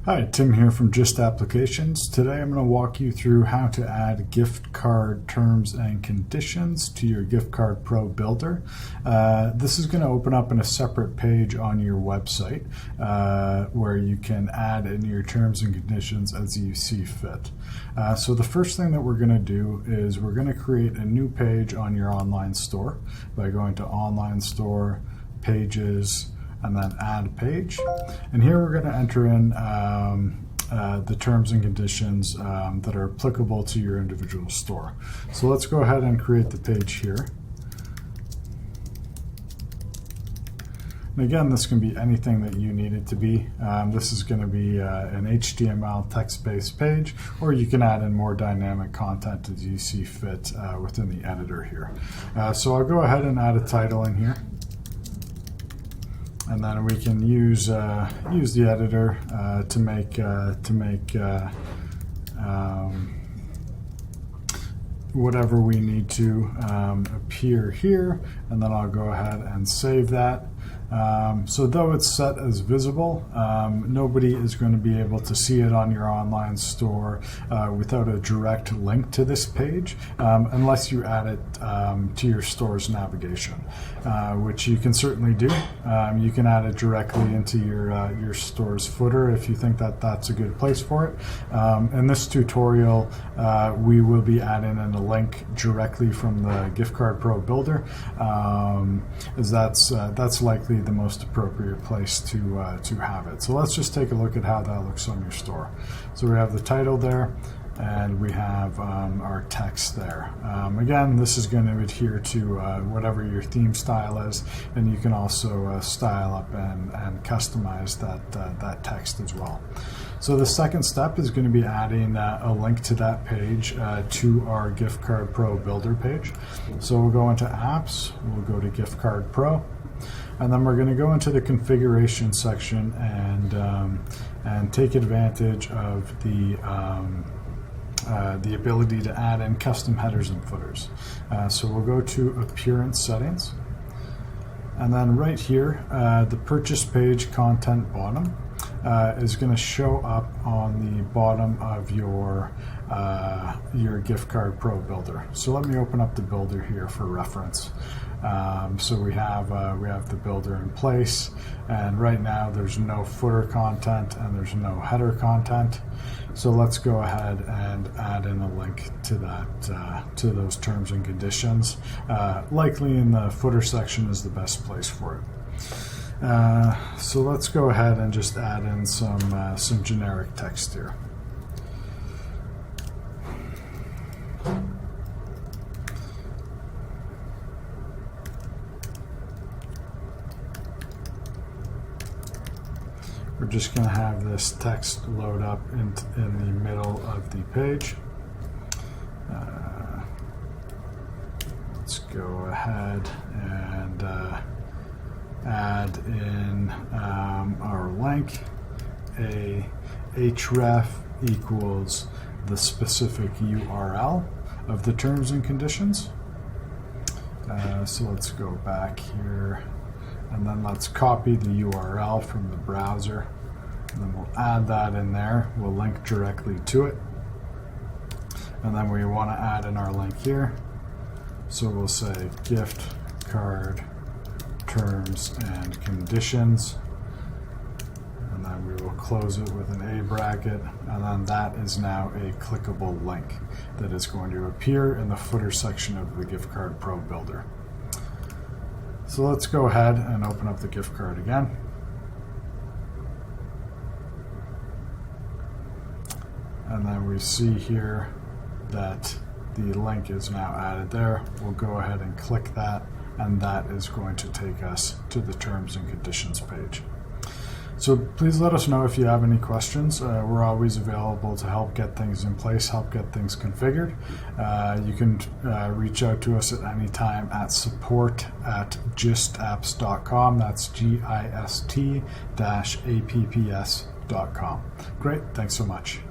Hi, Tim here from Just Applications. Today I'm going to walk you through how to add gift card terms and conditions to your Gift Card Pro builder. This is going to open up in a separate page on your website where you can add in your terms and conditions as you see fit. So the first thing that we're going to do is we're going to create a new page on your online store by going to Online Store, Pages, and then Add Page. And here we're going to enter in the terms and conditions that are applicable to your individual store. So let's go ahead and create the page here. And again, this can be anything that you need it to be. This is going to be an HTML text-based page, or you can add in more dynamic content as you see fit within the editor here. So I'll go ahead and add a title in here. And then we can use the editor to make whatever we need to appear here, and then I'll go ahead and save that. So though it's set as visible, nobody is going to be able to see it on your online store without a direct link to this page, unless you add it to your store's navigation, which you can certainly do. You can add it directly into your store's footer if you think that that's a good place for it. In this tutorial, we will be adding in a link directly from the Gift Card Pro builder, as that's likely the most appropriate place to have it. So let's just take a look at how that looks on your store. So we have the title there, and we have our text there. Again, this is going to adhere to whatever your theme style is, and you can also style up and customize that text as well. So the second step is going to be adding a link to that page to our Gift Card Pro builder page. So we'll go into Apps, we'll go to Gift Card Pro, and then we're going to go into the configuration section and take advantage of the ability to add in custom headers and footers. So we'll go to Appearance Settings, and then right here, the Purchase Page Content Bottom is going to show up on the bottom of your Gift Card Pro builder. So let me open up the builder here for reference. So we have the builder in place, and right now there's no footer content and there's no header content. So let's go ahead and add in a link to that to those terms and conditions. Likely in the footer section is the best place for it. So let's go ahead and just add in some generic text here. We're just going to have this text load up in the middle of the page. Let's go ahead and add in our link. A href equals the specific URL of the terms and conditions. So let's go back here, and then let's copy the URL from the browser, and then we'll add that in there. We'll link directly to it, and then we want to add in our link here. So we'll say gift card terms and conditions, and then we will close it with an A bracket, and then that is now a clickable link that is going to appear in the footer section of the Gift Card Pro builder. So let's go ahead and open up the gift card again. And then we see here that the link is now added there. We'll go ahead and click that, and that is going to take us to the terms and conditions page. So please let us know if you have any questions. We're always available to help get things in place, help get things configured. You can reach out to us at any time at support@gistapps.com. That's GIST-apps.com. Great, thanks so much.